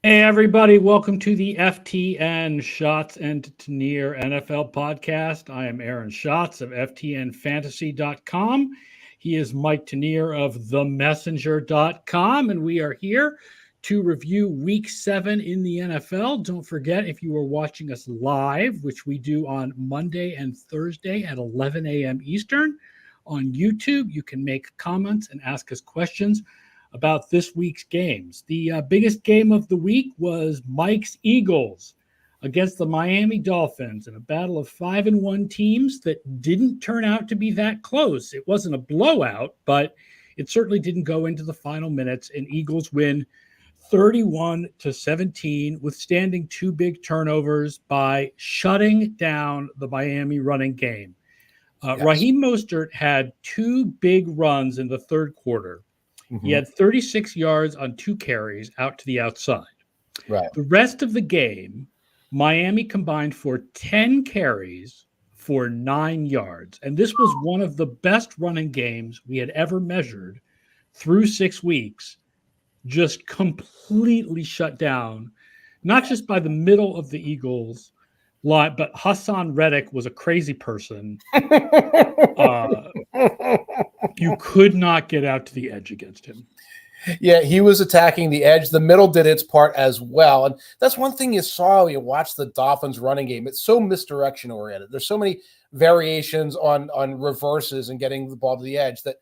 Hey, everybody. Welcome to the FTN Schatz and Tanier NFL podcast. I am Aaron Schatz of FTNFantasy.com. He is Mike Tanier of TheMessenger.com, and we are here to review Week 7 in the NFL. Don't forget, if you are watching us live, which we do on Monday and Thursday at 11 a.m. Eastern on YouTube, you can make comments and ask us questions about this week's games. The biggest game of the week was Mike's Eagles against the Miami Dolphins in a battle of 5-1 teams that didn't turn out to be that close. It wasn't a blowout, but it certainly didn't go into the final minutes, and Eagles win 31-17, withstanding two big turnovers by shutting down the Miami running game. Raheem Mostert had two big runs in the third quarter. He had 36 yards on two carries out to the outside. Right. The rest of the game, Miami combined for 10 carries for 9 yards. And this was one of the best running games we had ever measured through 6 weeks, just completely shut down, not just by the middle of the Eagles line, but Hassan Reddick was a crazy person. You could not get out to the edge against him. Yeah, he was attacking the edge. The middle did its part as well. And that's one thing you saw when you watch the Dolphins running game. It's so misdirection oriented. There's so many variations on reverses and getting the ball to the edge that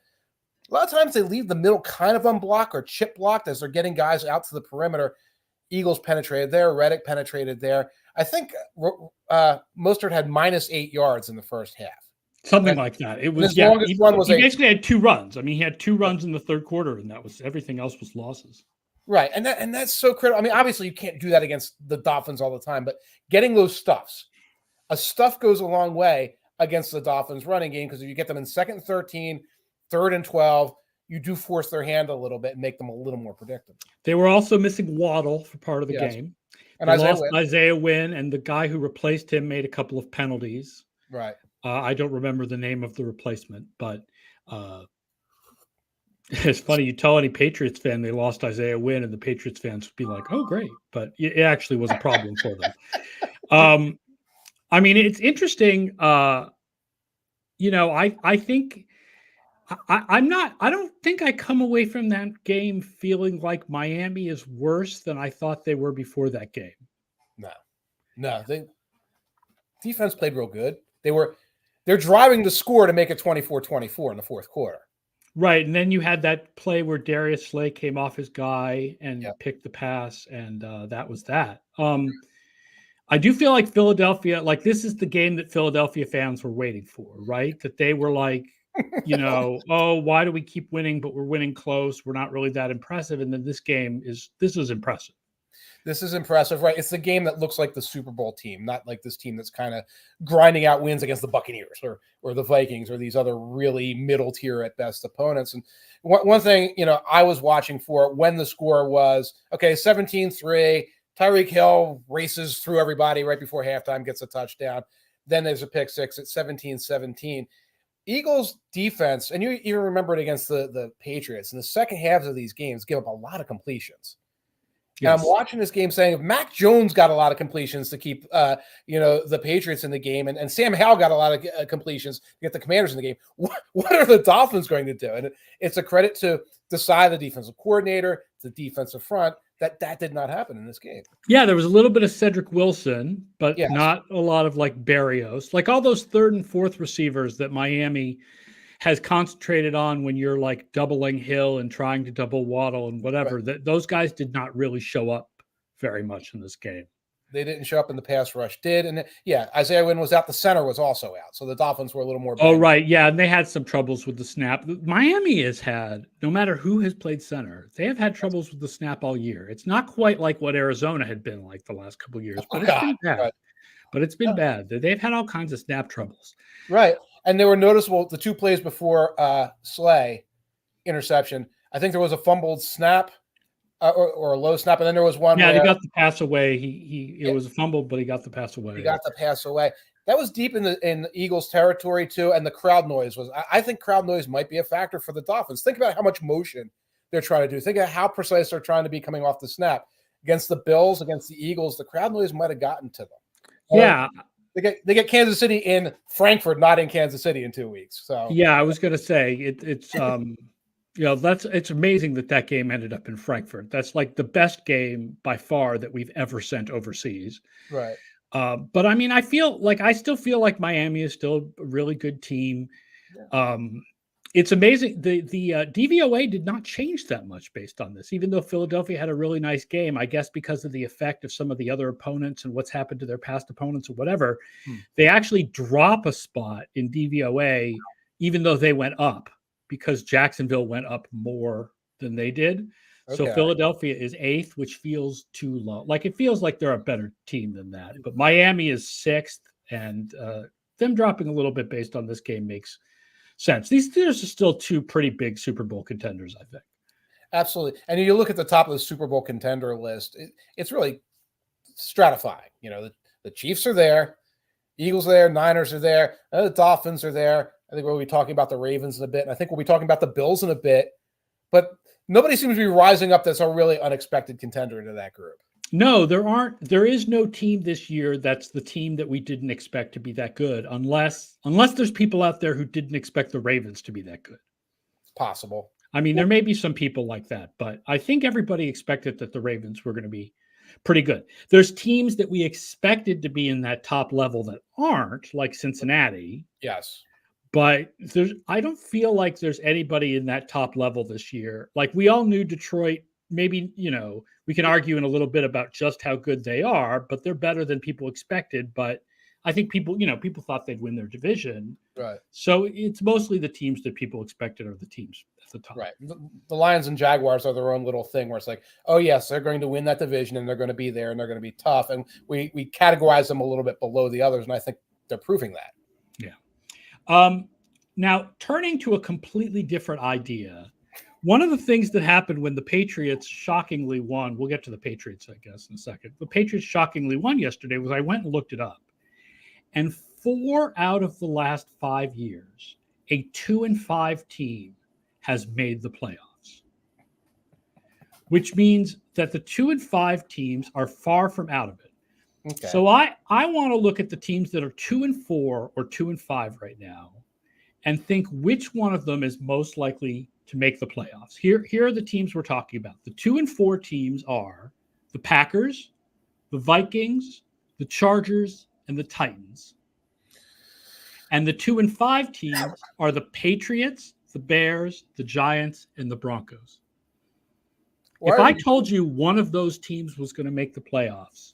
a lot of times they leave the middle kind of unblocked or chip blocked as they're getting guys out to the perimeter. Eagles penetrated there. Reddick penetrated there. I think Mostert had -8 yards in the first half. Something like that. It was, he basically had two runs. I mean, he had two runs in the third quarter, and that was everything else was losses. Right. And that's so critical. I mean, obviously you can't do that against the Dolphins all the time, but getting those stuffs, a stuff goes a long way against the Dolphins running game, because if you get them in 2nd and 13, 3rd and 12, you do force their hand a little bit and make them a little more predictable. They were also missing Waddle for part of the game. And Isaiah Wynn, and the guy who replaced him made a couple of penalties. Right. I don't remember the name of the replacement, but it's funny. You tell any Patriots fan they lost Isaiah Wynn, and the Patriots fans would be like, "Oh, great!" But it actually was a problem for them. I mean, it's interesting. I think I don't think I come away from that game feeling like Miami is worse than I thought they were before that game. No, defense played real good. They're driving the score to make it 24-24 in the fourth quarter. Right. And then you had that play where Darius Slay came off his guy and picked the pass, and that was that. I do feel like Philadelphia, like this is the game that Philadelphia fans were waiting for, right? That they were like, oh, why do we keep winning, but we're winning close? We're not really that impressive. And then this is impressive. This is impressive, right? It's the game that looks like the Super Bowl team, not like this team that's kind of grinding out wins against the Buccaneers or the Vikings or these other really middle tier at best opponents. And one thing, I was watching for when the score was, 17-3, Tyreek Hill races through everybody right before halftime, gets a touchdown. Then there's a pick six at 17-17. Eagles defense, and you even remember it against the Patriots, in the second halves of these games, give up a lot of completions. Yes. And I'm watching this game saying, if Mac Jones got a lot of completions to keep, the Patriots in the game, and Sam Howell got a lot of completions to get the Commanders in the game, what are the Dolphins going to do? And it's a credit to Desai, the defensive coordinator, the defensive front, that did not happen in this game. Yeah, there was a little bit of Cedric Wilson, but not a lot of like Berrios. Like all those third and fourth receivers that Miami has concentrated on when you're like doubling Hill and trying to double Waddle and whatever, that those guys did not really show up very much in this game. They didn't show up, in the pass rush did. And Isaiah Wynn was out. The center was also out. So the Dolphins were a little more. Oh, right. Yeah. And they had some troubles with the snap. Miami has had, no matter who has played center, they have had troubles with the snap all year. It's not quite like what Arizona had been like the last couple of years, but it's been bad. Right. But it's been bad. They've had all kinds of snap troubles. Right. And they were noticeable the two plays before Slay interception. I think there was a fumbled snap or a low snap, and then there was one. Yeah, he got the pass away. It was a fumble, but he got the pass away. He got the pass away. That was deep in the Eagles' territory too, and the crowd noise was. I think crowd noise might be a factor for the Dolphins. Think about how much motion they're trying to do. Think about how precise they're trying to be coming off the snap. against the Bills, against the Eagles, the crowd noise might have gotten to them. Yeah. They get Kansas City in Frankfurt, not in Kansas City in 2 weeks. So yeah, I was going to say it's it's amazing that game ended up in Frankfurt. That's like the best game by far that we've ever sent overseas. right. But I mean, I still feel like Miami is still a really good team. Yeah. It's amazing. The DVOA did not change that much based on this, even though Philadelphia had a really nice game, I guess, because of the effect of some of the other opponents and what's happened to their past opponents or whatever. They actually drop a spot in DVOA, even though they went up, because Jacksonville went up more than they did. Okay. So Philadelphia is 8th, which feels too low. Like it feels like they're a better team than that. But Miami is 6th, and them dropping a little bit based on this game makes sense. These are still 2 pretty big Super Bowl contenders, I think. Absolutely. And you look at the top of the Super Bowl contender list, it's really stratifying. You know, the Chiefs are there, Eagles are there, Niners are there, the Dolphins are there. I think we'll be talking about the Ravens in a bit. And I think we'll be talking about the Bills in a bit. But nobody seems to be rising up that's a really unexpected contender into that group. No, there is no team this year that's the team that we didn't expect to be that good, unless there's people out there who didn't expect the Ravens to be that good. It's possible. I mean, there may be some people like that, but I think everybody expected that the Ravens were going to be pretty good. There's teams that we expected to be in that top level that aren't, like Cincinnati. Yes. But I don't feel like there's anybody in that top level this year. Like we all knew Detroit, maybe, we can argue in a little bit about just how good they are, but they're better than people expected. But I think people thought they'd win their division. Right. So it's mostly the teams that people expected are the teams at the top. Right. The Lions and Jaguars are their own little thing where it's like, oh, yes, they're going to win that division and they're going to be there and they're going to be tough. And we categorize them a little bit below the others. And I think they're proving that. Yeah. Now, turning to a completely different idea, one of the things that happened when the Patriots shockingly won, we'll get to the Patriots, I guess, in a second. The Patriots shockingly won yesterday was I went and looked it up. And 4 out of the last 5 years, a 2-5 team has made the playoffs, which means that the 2-5 teams are far from out of it. Okay. So I want to look at the teams that are 2-4 or 2-5 right now and think which one of them is most likely to make the playoffs. Here are the teams we're talking about. The 2-4 teams are the Packers, the Vikings, the Chargers, and the Titans. And the 2-5 teams are the Patriots, the Bears, the Giants, and the Broncos. If I told you one of those teams was going to make the playoffs,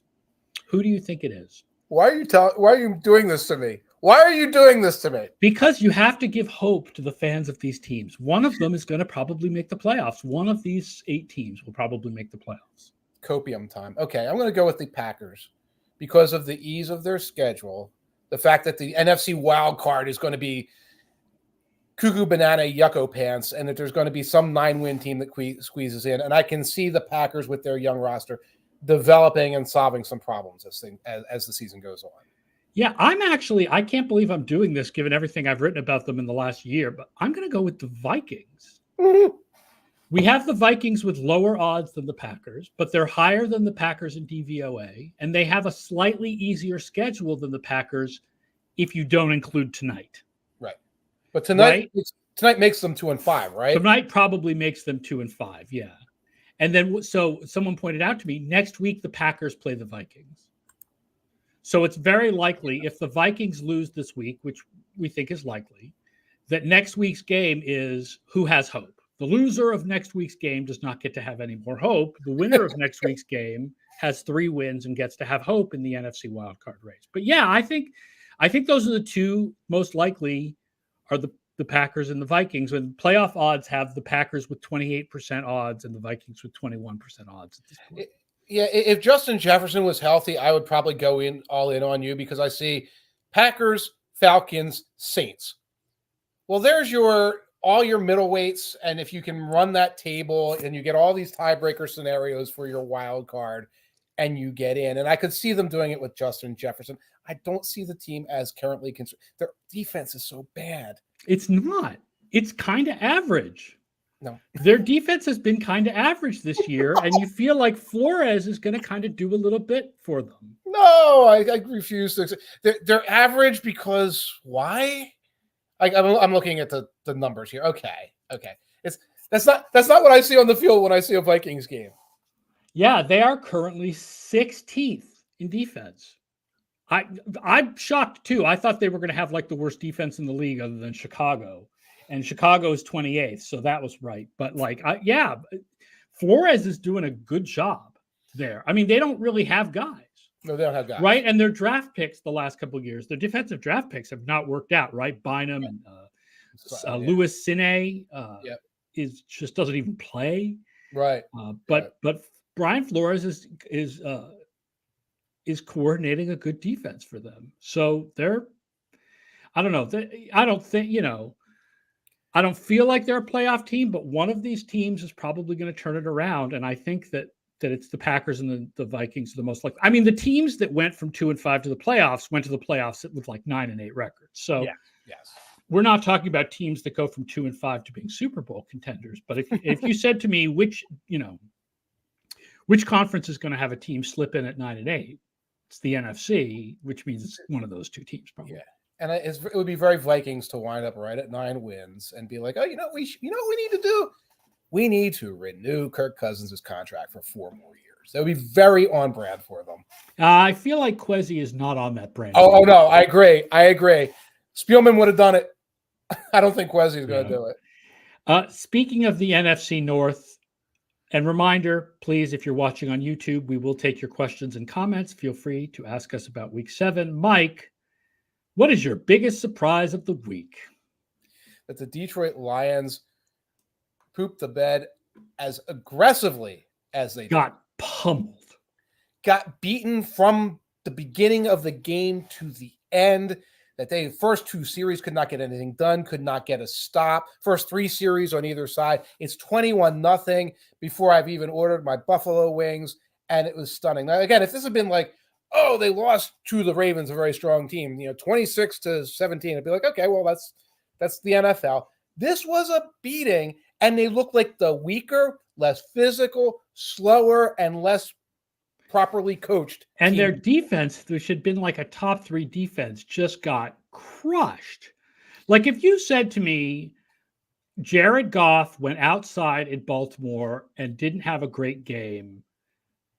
who do you think it is? Why are you doing this to me? Why are you doing this to me? Because you have to give hope to the fans of these teams. One of them is going to probably make the playoffs. One of these 8 teams will probably make the playoffs. Copium time. Okay, I'm going to go with the Packers because of the ease of their schedule, the fact that the NFC wild card is going to be cuckoo banana yucko pants, and that there's going to be some 9-win team that squeezes in. And I can see the Packers with their young roster developing and solving some problems as the season goes on. Yeah, I can't believe I'm doing this given everything I've written about them in the last year, but I'm going to go with the Vikings. Mm-hmm. We have the Vikings with lower odds than the Packers, but they're higher than the Packers in DVOA, and they have a slightly easier schedule than the Packers if you don't include tonight. Right. But tonight makes them 2-5, right? Tonight probably makes them 2-5, yeah. And then, so someone pointed out to me, next week the Packers play the Vikings. So it's very likely if the Vikings lose this week, which we think is likely, that next week's game is who has hope. The loser of next week's game does not get to have any more hope. The winner of next week's game has 3 wins and gets to have hope in the NFC wildcard race. But yeah, I think those are the 2 most likely are the Packers and the Vikings. When playoff odds have the Packers with 28% odds and the Vikings with 21% odds at this point. Yeah, if Justin Jefferson was healthy, I would probably go all in on you because I see Packers, Falcons, Saints. Well, there's all your middleweights, and if you can run that table and you get all these tiebreaker scenarios for your wild card and you get in, and I could see them doing it with Justin Jefferson. I don't see the team as currently concerned. Their defense is so bad. It's not. It's kind of average. No. Their defense has been kind of average this year, and you feel like Flores is going to kind of do a little bit for them. No, I refuse to accept. They're average because why? I'm looking at the numbers here. Okay. That's not what I see on the field when I see a Vikings game. Yeah, they are currently 16th in defense. I'm shocked too. I thought they were going to have like the worst defense in the league other than Chicago, and Chicago is 28th, so that was right. But Flores is doing a good job there. I mean, they don't really have guys. No, they don't have guys. Right, and their draft picks the last couple of years, their defensive draft picks have not worked out. Right, Bynum and Lewis Sine just doesn't even play. Right, but Brian Flores is coordinating a good defense for them. So I don't know. I don't think, I don't feel like they're a playoff team, but one of these teams is probably going to turn it around. And I think that it's the Packers and the Vikings are the most likely. I mean, the teams that went from 2-5 to the playoffs went to the playoffs with like 9-8 records. So yes. We're not talking about teams that go from 2-5 to being Super Bowl contenders. But if you said to me, which conference is going to have a team slip in at 9-8, it's the NFC, which means it's one of those two teams probably. Yeah. And it would be very Vikings to wind up right at 9 wins and be like, oh, what we need to do? We need to renew Kirk Cousins' contract for 4 more years. That would be very on brand for them. I feel like Kwesi is not on that brand. Oh no, I agree. Spielman would have done it. I don't think Kwesi is going to do it. Speaking of the NFC North, and reminder, please, if you're watching on YouTube, we will take your questions and comments. Feel free to ask us about Week 7. Mike, what is your biggest surprise of the week? That the Detroit Lions pooped the bed as aggressively as they got pummeled. Got beaten from the beginning of the game to the end. That they first 2 series could not get anything done, could not get a stop. First 3 series on either side. It's 21-0 before I've even ordered my buffalo wings, and it was stunning. Now, again, if this had been like, oh, they lost to the Ravens, a very strong team, 26-17, I'd be like, okay, well, that's the NFL. This was a beating, and they looked like the weaker, less physical, slower, and less properly coached and team. Their defense, which had been like a top 3 defense, just got crushed. Like if you said to me, Jared Goff went outside in Baltimore and didn't have a great game,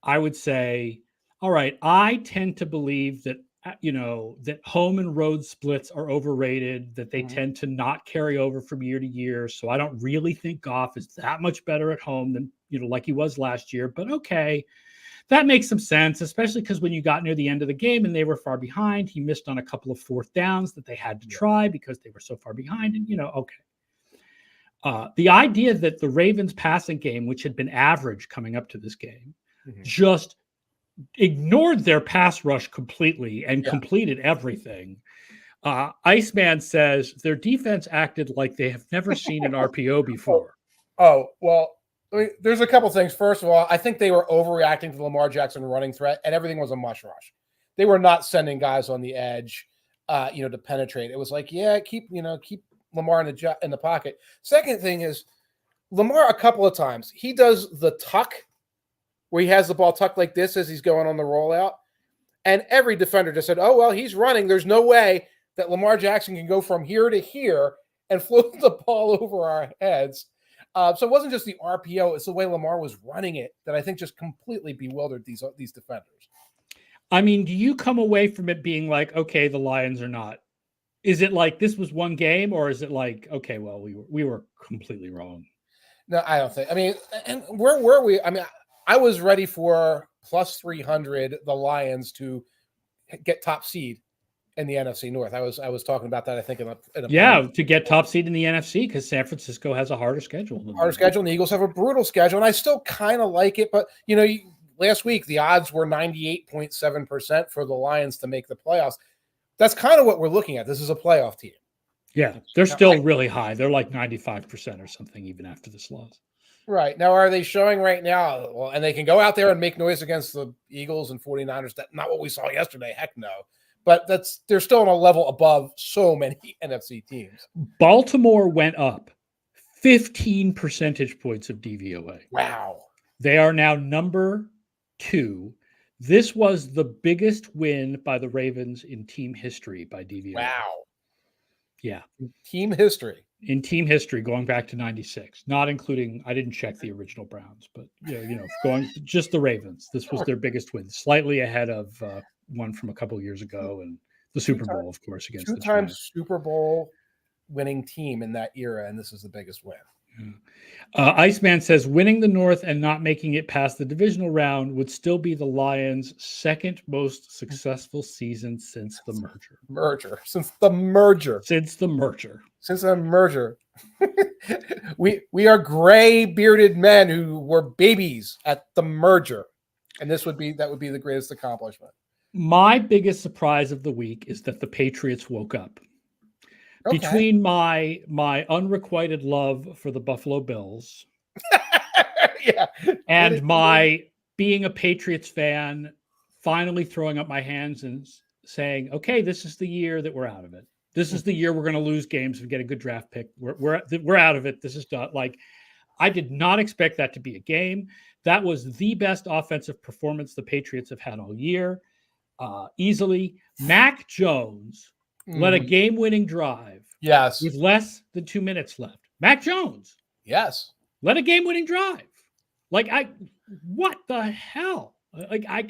I would say, all right, I tend to believe that, that home and road splits are overrated, that they tend to not carry over from year to year. So I don't really think Goff is that much better at home than, like he was last year, but okay. That makes some sense, especially because when you got near the end of the game and they were far behind, he missed on a couple of 4th downs that they had to try because they were so far behind. And, okay. The idea that the Ravens passing game, which had been average coming up to this game, just ignored their pass rush completely and completed everything. Iceman says their defense acted like they have never seen an RPO before. Oh, well. There's a couple things. First of all, I think they were overreacting to the Lamar Jackson running threat, and everything was a mush rush. They were not sending guys on the edge, to penetrate. It was like, keep Lamar in the pocket. Second thing is, Lamar a couple of times he does the tuck, where he has the ball tucked like this as he's going on the rollout, and every defender just said, "Oh well, he's running. There's no way that Lamar Jackson can go from here to here and float the ball over our heads." So it wasn't just the RPO; it's the way Lamar was running it that I think just completely bewildered these defenders. I mean, do you come away from it being like, okay, the Lions are not? Is it like this was one game, or is it like, okay, well, we were completely wrong? No, I don't think. I mean, and where were we? I mean, I was ready for plus 300 the Lions to get top seed in the NFC North. I was talking about that, I think, in a to get top seed in the NFC because San Francisco has a harder schedule. And the Eagles have a brutal schedule, and I still kind of like it. But, last week the odds were 98.7% for the Lions to make the playoffs. That's kind of what we're looking at. This is a playoff team. Yeah, they're still really high. They're like 95% or something even after this loss. Right. Now, are they showing right now? Well, and they can go out there and make noise against the Eagles and 49ers. That's not what we saw yesterday. Heck no. But they're still on a level above so many NFC teams. Baltimore went up 15 percentage points of DVOA. Wow. They are now number 2. This was the biggest win by the Ravens in team history by DVOA. Wow. Yeah. Team history. In team history, going back to 96, not including, I didn't check the original Browns, but going just the Ravens. This was their biggest win, slightly ahead of one from a couple of years ago, and the Super Bowl, of course, against the Giants. 2-time Super Bowl winning team in that era, and this is the biggest win. Iceman says winning the North and not making it past the divisional round would still be the Lions' second most successful season since the merger. Since the merger. We are gray bearded men who were babies at the merger, and that would be the greatest accomplishment. My biggest surprise of the week is that the Patriots woke up. Okay. Between my unrequited love for the Buffalo Bills and my being a Patriots fan, finally throwing up my hands and saying, okay, this is the year that we're out of it. This is the year we're going to lose games and get a good draft pick. We're out of it. This is done. Like, I did not expect that to be a game. That was the best offensive performance the Patriots have had all year. Easily. Mac Jones led a game-winning drive. Yes. With less than 2 minutes left. Mac Jones. Yes. Led a game-winning drive. What the hell?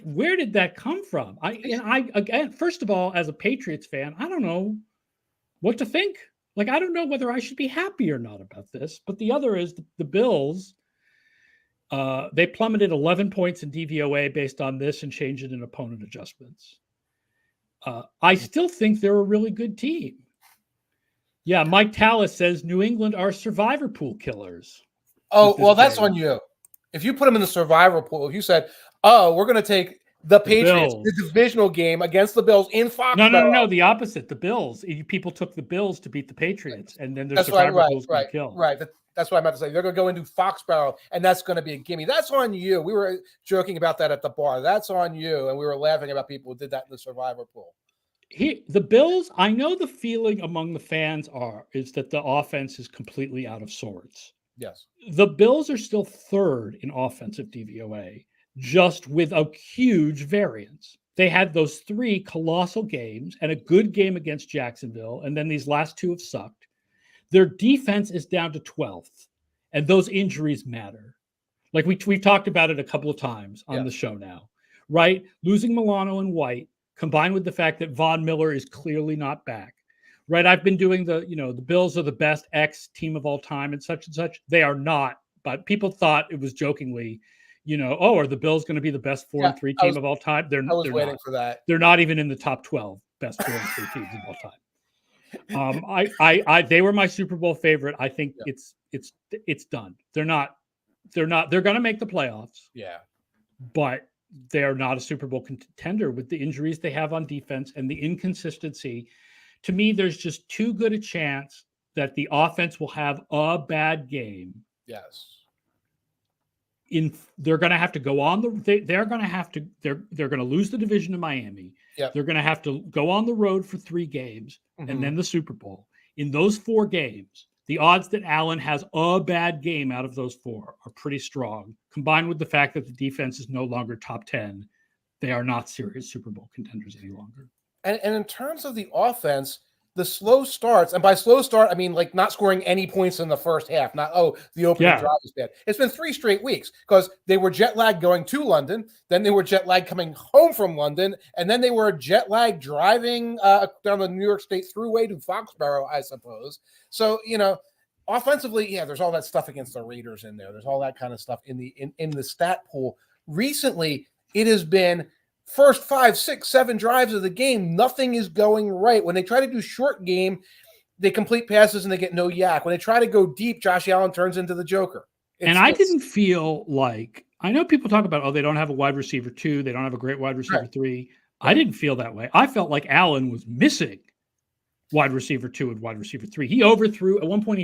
Where did that come from? Again, first of all, as a Patriots fan, I don't know what to think. I don't know whether I should be happy or not about this. But the other is the Bills. They plummeted 11 points in DVOA based on this and changed it in opponent adjustments. I still think they're a really good team. Yeah, Mike Tallis says New England are survivor pool killers. Oh, well, that's on you. If you put them in the survivor pool, if you said, oh, we're going to take the Patriots, the divisional game against the Bills in Foxborough. No, the opposite. The Bills. People took the Bills to beat the Patriots, and then their survivor pool's going to kill. Right. That's what I meant to say. They're going to go into Foxborough, and that's going to be a gimme. That's on you. We were joking about that at the bar. That's on you, and we were laughing about people who did that in the survivor pool. The Bills, I know the feeling among the fans is that the offense is completely out of sorts. Yes. The Bills are still third in offensive DVOA, just with a huge variance. They had those 3 colossal games and a good game against Jacksonville, and then these last 2 have sucked. Their defense is down to 12th, and those injuries matter. We've talked about it a couple of times on the show now, right? Losing Milano and White, combined with the fact that Von Miller is clearly not back, right? I've been doing the Bills are the best X team of all time and such. They are not, but people thought it was jokingly, are the Bills going to be the best 4-3 team of all time? They're waiting for that. They're not even in the top 12 best 4-3 teams of all time. They were my Super Bowl favorite. I think it's done. They're going to make the playoffs. Yeah. But they are not a Super Bowl contender with the injuries they have on defense and the inconsistency. To me, there's just too good a chance that the offense will have a bad game. Yes. They're going to have to go on they're going to lose the division to Miami. Yep. They're going to have to go on the road for 3 games and then the Super Bowl. In those 4 games, the odds that Allen has a bad game out of those 4 are pretty strong, combined with the fact that the defense is no longer top 10. They are not serious Super Bowl contenders any longer. And in terms of the offense, the slow starts, and by slow start, I mean not scoring any points in the first half. The opening drive is bad. It's been 3 straight weeks because they were jet lagged going to London, then they were jet lagged coming home from London, and then they were jet lagged driving down the New York State Thruway to Foxborough, I suppose. So, offensively, there's all that stuff against the Raiders in there. There's all that kind of stuff in the stat pool. Recently, it has been first 5, 6, 7 drives of the game, nothing is going right. When they try to do short game, they complete passes and they get no yak. When they try to go deep, Josh Allen turns into the Joker. I didn't feel like, I know people talk about, they don't have a wide receiver 2, they don't have a great wide receiver 3. I didn't feel that way. I felt like Allen was missing wide receiver 2 and wide receiver 3. He overthrew, at one point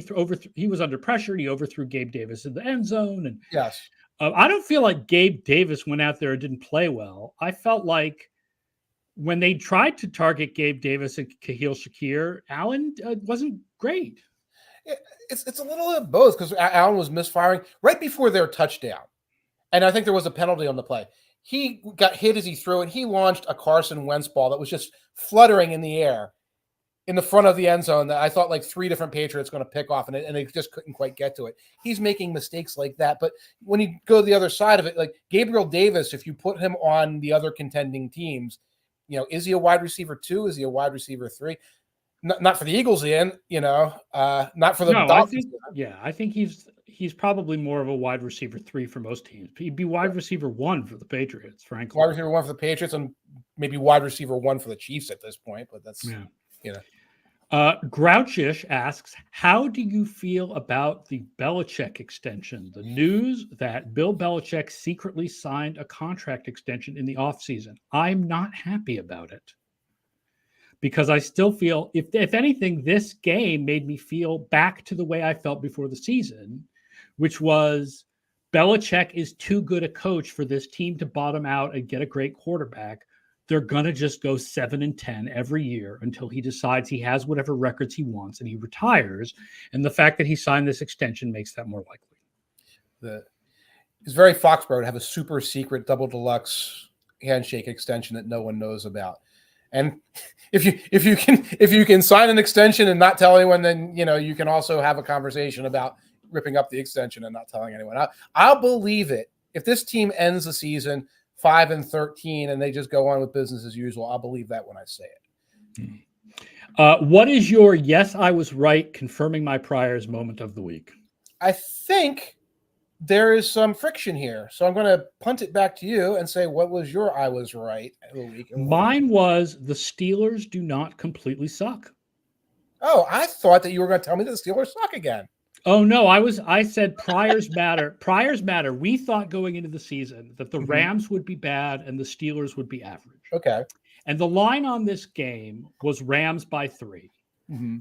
he was under pressure, and he overthrew Gabe Davis in the end zone. And yes. I don't feel like Gabe Davis went out there and didn't play well. I felt like when they tried to target Gabe Davis and Kahil Shakir, Allen wasn't great. It's a little of both because Allen was misfiring right before their touchdown. And I think there was a penalty on the play. He got hit as he threw it. He launched a Carson Wentz ball that was just fluttering in the air in the front of the end zone that I thought like 3 different Patriots going to pick off, and they just couldn't quite get to it. He's making mistakes like that. But when you go to the other side of it, like Gabriel Davis, if you put him on the other contending teams, is he a wide receiver 2? Is he a wide receiver 3? Not for the Eagles, Ian, not for the Dolphins. I think he's probably more of a wide receiver 3 for most teams. He'd be wide receiver 1 for the Patriots, frankly. Wide receiver 1 for the Patriots and maybe wide receiver 1 for the Chiefs at this point, but that's, Grouchish asks, how do you feel about the Belichick extension? The news that Bill Belichick secretly signed a contract extension in the offseason. I'm not happy about it. Because I still feel, if anything, this game made me feel back to the way I felt before the season, which was Belichick is too good a coach for this team to bottom out and get a great quarterback. They're going to just go 7-10 every year until he decides he has whatever records he wants and he retires. And the fact that he signed this extension makes that more likely. It's very Foxborough to have a super secret double deluxe handshake extension that no one knows about. And if you can sign an extension and not tell anyone, then you can also have a conversation about ripping up the extension and not telling anyone. I'll believe it if this team ends the season 5-13 and they just go on with business as usual. I'll believe that when I say it. What is your yes, I was right, confirming my priors moment of the week? I think there is some friction here. So I'm going to punt it back to you and say, what was your I was right of the week? Mine was the Steelers do not completely suck. Oh, I thought that you were going to tell me that the Steelers suck again. Oh, no, I said priors matter. Priors matter. We thought going into the season that the Rams would be bad and the Steelers would be average. Okay. And the line on this game was Rams by 3,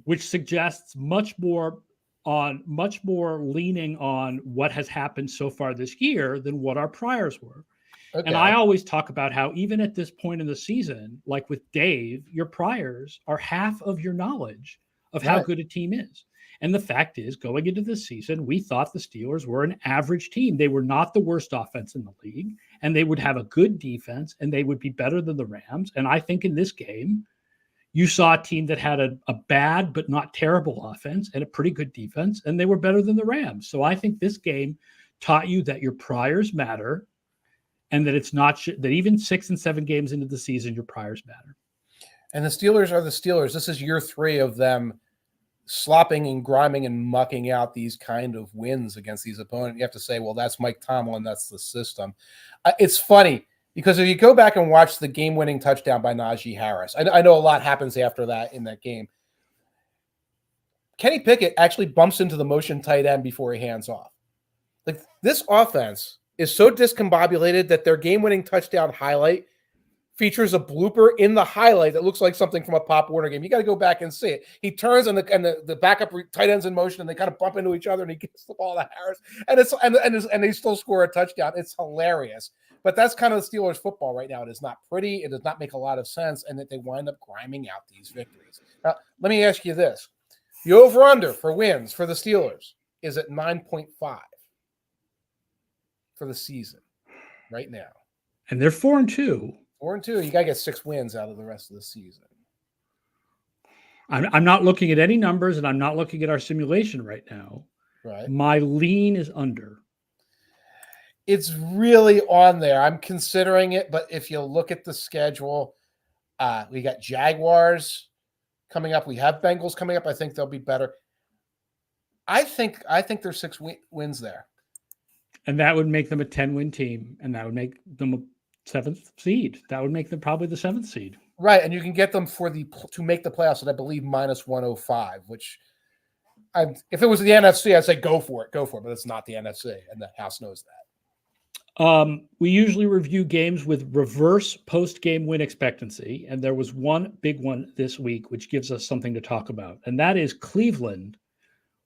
which suggests much more leaning on what has happened so far this year than what our priors were. Okay. And I always talk about how even at this point in the season, like with Dave, your priors are half of your knowledge of how good a team is. And the fact is, going into the season, we thought the Steelers were an average team. They were not the worst offense in the league, and they would have a good defense, and they would be better than the Rams. And I think in this game, you saw a team that had a bad but not terrible offense and a pretty good defense, and they were better than the Rams. So I think this game taught you that your priors matter, and that it's not that even 6 and 7 games into the season, your priors matter. And the Steelers are the Steelers. This is year 3 of them slopping and grinding and mucking out these kind of wins against these opponents. You have to say, well, that's Mike Tomlin. That's the system. It's funny because if you go back and watch the game-winning touchdown by Najee Harris, I know a lot happens after that in that game. Kenny Pickett actually bumps into the motion tight end before he hands off. Like, this offense is so discombobulated that their game-winning touchdown highlight features a blooper in the highlight that looks like something from a Pop Warner game. You got to go back and see it. He turns and the backup tight ends in motion, and they kind of bump into each other, and he gets the ball to Harris, and they still score a touchdown. It's hilarious. But that's kind of the Steelers football right now. It is not pretty. It does not make a lot of sense, and that they wind up grinding out these victories. Now, let me ask you this: the over/under for wins for the Steelers is at 9.5 for the season right now, and they're 4-2. 4-2. You got to get 6 wins out of the rest of the season. I'm not looking at any numbers, and I'm not looking at our simulation right now. Right. My lean is under. It's really on there. I'm considering it, but if you look at the schedule, we got Jaguars coming up. We have Bengals coming up. I think they'll be better. I think there's 6 wins there. And that would make them a 10-win team, and that would make them a 7th seed. That would make them probably the 7th seed. Right, and you can get them to make the playoffs at, I believe, -105, which if it was the NFC, I'd say go for it, but it's not the NFC, and the house knows that. We usually review games with reverse post-game win expectancy, and there was one big one this week, which gives us something to talk about, and that is Cleveland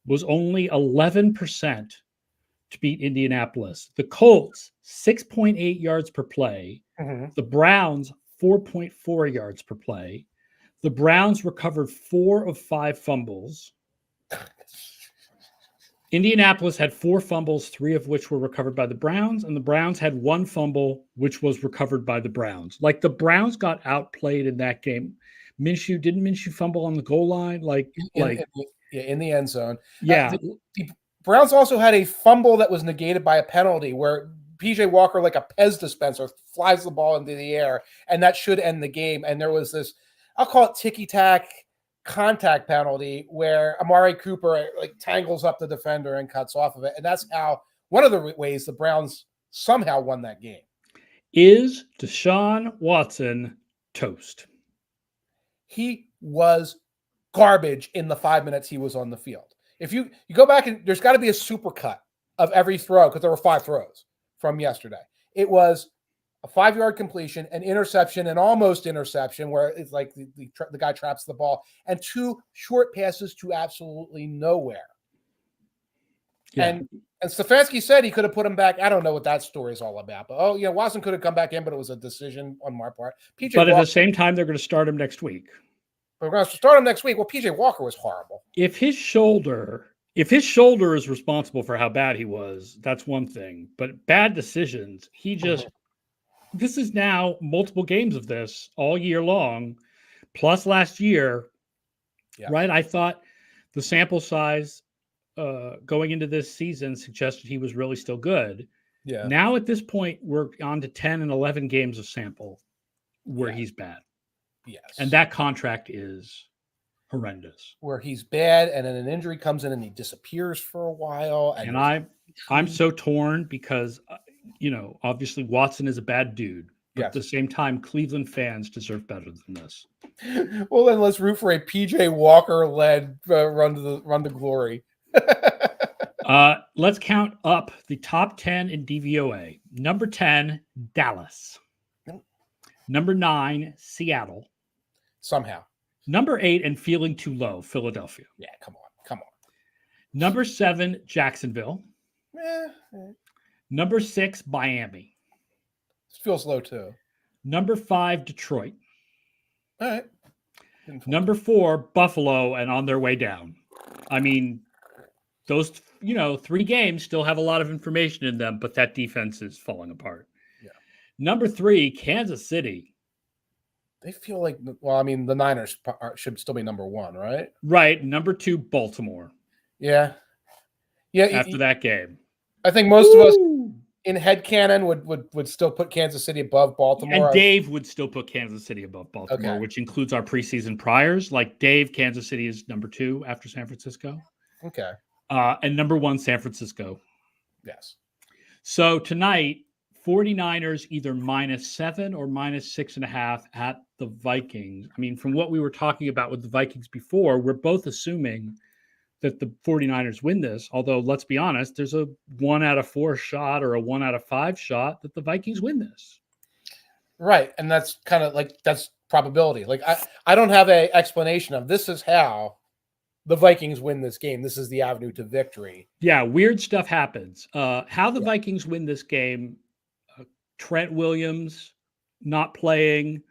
was only 11% to beat Indianapolis. The Colts, 6.8 yards per play. The Browns, 4.4 yards per play. The Browns recovered 4 of 5 fumbles. Indianapolis had 4 fumbles, 3 of which were recovered by the Browns, and the Browns had 1 fumble, which was recovered by the Browns. Like, the Browns got outplayed in that game. Didn't Minshew fumble on the goal line? In the end zone. Yeah. The Browns also had a fumble that was negated by a penalty where PJ Walker, like a Pez dispenser, flies the ball into the air, and that should end the game. And there was this, I'll call it ticky-tack contact penalty where Amari Cooper tangles up the defender and cuts off of it. And that's how one of the ways the Browns somehow won that game. Is Deshaun Watson toast? He was garbage in the 5 minutes he was on the field. If you go back, and there's got to be a super cut of every throw, because there were 5 throws from yesterday. It was a 5-yard completion, an interception, an almost interception where it's like the guy traps the ball, and 2 short passes to absolutely nowhere. Yeah. And Stefanski said he could have put him back. I don't know what that story is all about. But, Watson could have come back in, but it was a decision on my part. But at the same time, they're going to start him next week. We're going to start him next week. Well, PJ Walker was horrible. If his shoulder is responsible for how bad he was, that's one thing. But bad decisions, this is now multiple games of this all year long, plus last year, right? I thought the sample size going into this season suggested he was really still good. Yeah. Now at this point, we're on to 10 and 11 games of sample where he's bad. Yes. And that contract is horrendous. Where he's bad, and then an injury comes in and he disappears for a while. And I'm so torn because, obviously Watson is a bad dude. But at the same time, Cleveland fans deserve better than this. Well, then let's root for a PJ Walker-led run to glory. Let's count up the top 10 in DVOA. Number 10, Dallas. Number 9, Seattle. Somehow. Number 8, and feeling too low, Philadelphia. Yeah, come on. Number 7, Jacksonville. Number 6, Miami. Feels low too. Number 5, Detroit. All right. Number 4, Buffalo, and on their way down. I mean, those 3 games still have a lot of information in them, but that defense is falling apart. Yeah. Number 3, Kansas City. They feel like, the Niners should still be number 1, right? Right. Number 2, Baltimore. Yeah. After that game, I think most of us in headcanon would still put Kansas City above Baltimore. And Dave would still put Kansas City above Baltimore, which includes our preseason priors. Like Dave, Kansas City is number 2 after San Francisco. Okay. And number 1, San Francisco. Yes. So tonight, 49ers either -7 or -6.5 at the Vikings. I mean, from what we were talking about with the Vikings before, we're both assuming that the 49ers win this. Although, let's be honest, there's a 1 out of 4 shot or a 1 out of 5 shot that the Vikings win this. Right. And that's kind of that's probability. I don't have an explanation of this is how the Vikings win this game. This is the avenue to victory. Yeah, weird stuff happens. How the Vikings win this game, Trent Williams not playing,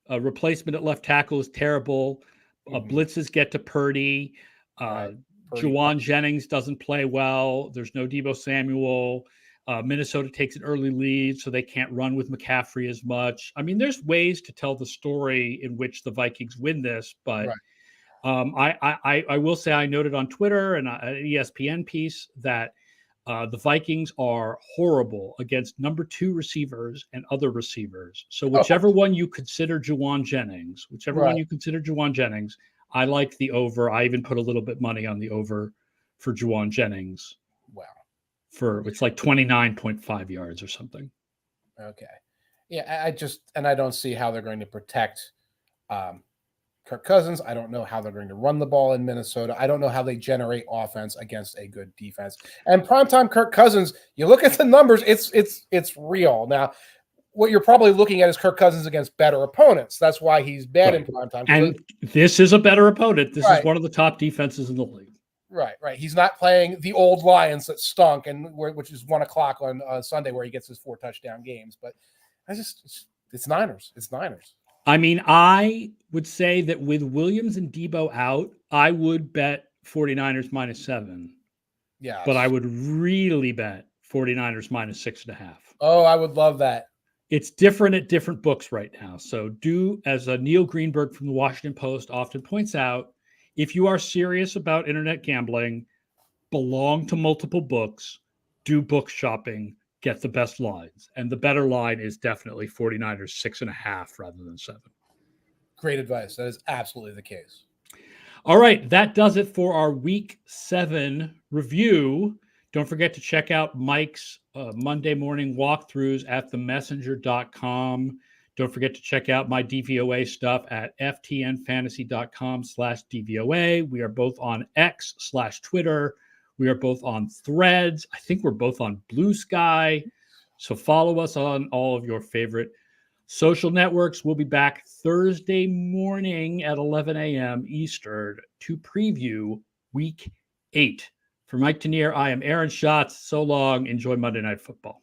a replacement at left tackle is terrible. Blitzes get to Purdy. Juwan Jennings doesn't play well. There's no Deebo Samuel. Minnesota takes an early lead, so they can't run with McCaffrey as much. I mean, there's ways to tell the story in which the Vikings win this, but I will say I noted on Twitter and an ESPN piece that the Vikings are horrible against number 2 receivers and other receivers. So whichever one you consider Juwan Jennings, I like the over. I even put a little bit money on the over for Juwan Jennings. Wow. It's like 29.5 yards or something. Okay. Yeah, I don't see how they're going to protect Kirk Cousins. I don't know how they're going to run the ball in Minnesota. I don't know how they generate offense against a good defense. And primetime Kirk Cousins, you look at the numbers, it's real. Now, what you're probably looking at is Kirk Cousins against better opponents. That's why he's bad in primetime. And this is a better opponent. This is one of the top defenses in the league. Right. He's not playing the old Lions that stunk, which is 1:00 on Sunday where he gets his 4 touchdown games. But it's Niners. It's Niners. I mean, I would say that with Williams and Deebo out, I would bet 49ers -7. Yeah. but I would really bet 49ers minus 6.5. Oh, I would love that. It's different at different books right now. So do, as Neil Greenberg from the Washington Post often points out, if you are serious about internet gambling, belong to multiple books, do book shopping, get the best lines. And the better line is definitely 49ers 6.5 rather than 7. Great advice. That is absolutely the case. All right, that does it for our week 7 review. Don't forget to check out Mike's Monday morning walkthroughs at themessenger.com. Don't forget to check out my DVOA stuff at ftnfantasy.com/DVOA. We are both on X/Twitter. We are both on Threads. I think we're both on Blue Sky. So follow us on all of your favorite social networks. We'll be back Thursday morning at 11 a.m. Eastern to preview week 8. For Mike Tanier, I am Aaron Schatz. So long. Enjoy Monday Night Football.